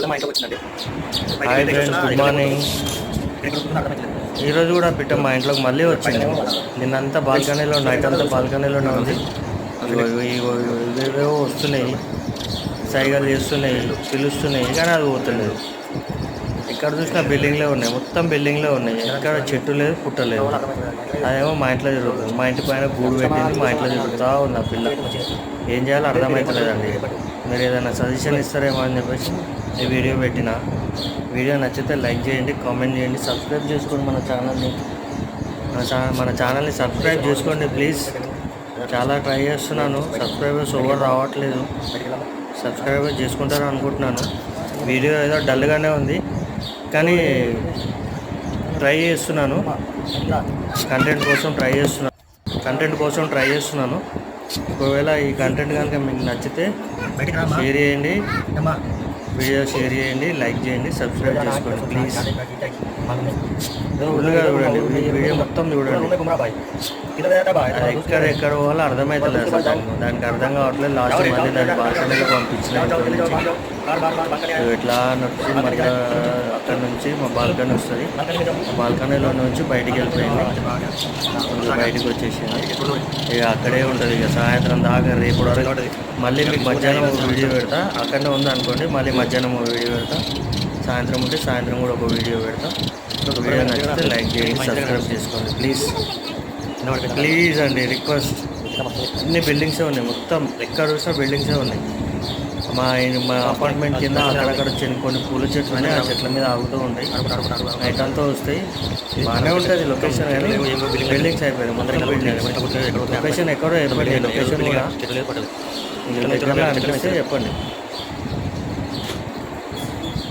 Hi friends, good morning. ఈరోజు కూడా బిడ్డ మా ఇంట్లోకి మళ్ళీ వచ్చింది. నిన్నంతా బాల్కనీలో, నైట్ అంతా బాల్కనీలోనే ఉంది. ఇవేవో వస్తున్నాయి, సైగలు చేస్తున్నాయి, పిలుస్తున్నాయి, కానీ అది పోతలేదు. ఎక్కడ చూసినా బిల్డింగ్లే ఉన్నాయి, మొత్తం బిల్డింగ్లే ఉన్నాయి. ఎక్కడ చెట్టు లేదు, పుట్ట లేదు. అదేమో మా ఇంట్లో జరుగుతుంది. మా ఇంటి పైన గూడు పెట్టింది, మా ఇంట్లో జరుగుతూ ఉంది ఆ పిల్ల. ఏం చేయాలో అర్థమవుతలేదండి. మీరు ఏదైనా సజెషన్ ఇస్తారేమో అని చెప్పేసి ఈ వీడియో పెట్టిన. వీడియో నచ్చితే లైక్ చేయండి, కామెంట్ చేయండి, సబ్స్క్రైబ్ చేసుకోండి మన ఛానల్ని. మన ఛానల్ని సబ్స్క్రైబ్ చేసుకోండి ప్లీజ్. చాలా ట్రై చేస్తున్నాను, సబ్స్క్రైబర్స్ ఓవర్ రావట్లేదు. సబ్స్క్రైబర్ చేసుకుంటారు అనుకుంటున్నాను. వీడియో ఏదో డల్గానే ఉంది, కానీ ట్రై చేస్తున్నాను. కంటెంట్ కోసం ట్రై చేస్తున్నాను. ఒకవేళ ఈ కంటెంట్ కనుక మీకు నచ్చితే షేర్ చేయండి, వీడియో షేర్ చేయండి, లైక్ చేయండి, సబ్స్క్రైబ్ చేసుకోండి ప్లీజ్. ఫుల్గా చూడండి, వీడియో మొత్తం చూడండి. ఎక్కడ పోవాలో అర్థమవుతుంది అసలు. దానికి అర్థం కావట్లేదు. లాస్ట్ మళ్ళీ దాన్ని బాల్కనీలో పంపించిన. ఇట్లా నడిచి మధ్య అక్కడ నుంచి మా బాల్కనీ వస్తుంది. బాల్కనీలో నుంచి బయటికి వెళ్ళిపోయింది, బయటకు వచ్చేసింది. ఇక అక్కడే ఉంటుంది. ఇక సాయంత్రం దాకా రేపు వరకు మళ్ళీ మీకు మధ్యాహ్నం వీడియో పెడతా. అక్కడనే ఉంది అనుకోండి, మళ్ళీ మధ్యాహ్నం వీడియో పెడతా. సాయంత్రం ఉంటే సాయంత్రం కూడా ఒక వీడియో పెడతా. వీడియో నచ్చితే లైక్ చేయండి, సబ్స్క్రైబ్ చేసుకోండి ప్లీజ్ అండి, రిక్వెస్ట్. అన్ని బిల్డింగ్సే ఉన్నాయి, మొత్తం ఎక్కడ చూసినా బిల్డింగ్సే ఉన్నాయి. మా అపార్ట్మెంట్ కింద అక్కడక్కడ కొన్ని పూల చెట్లు ఉన్నాయి. ఆ చెట్ల మీద ఆగుతూ ఉంటాయి, నైట్ అంతా వస్తాయి. బాగానే ఉంటుంది లొకేషన్, కానీ బిల్డింగ్స్ అయిపోయాయి. ముందర బిల్డింగ్ లొకేషన్ ఎక్కడో ఏర్పడింది. లొకేషన్ కూడా అనిపిస్తే చెప్పండి.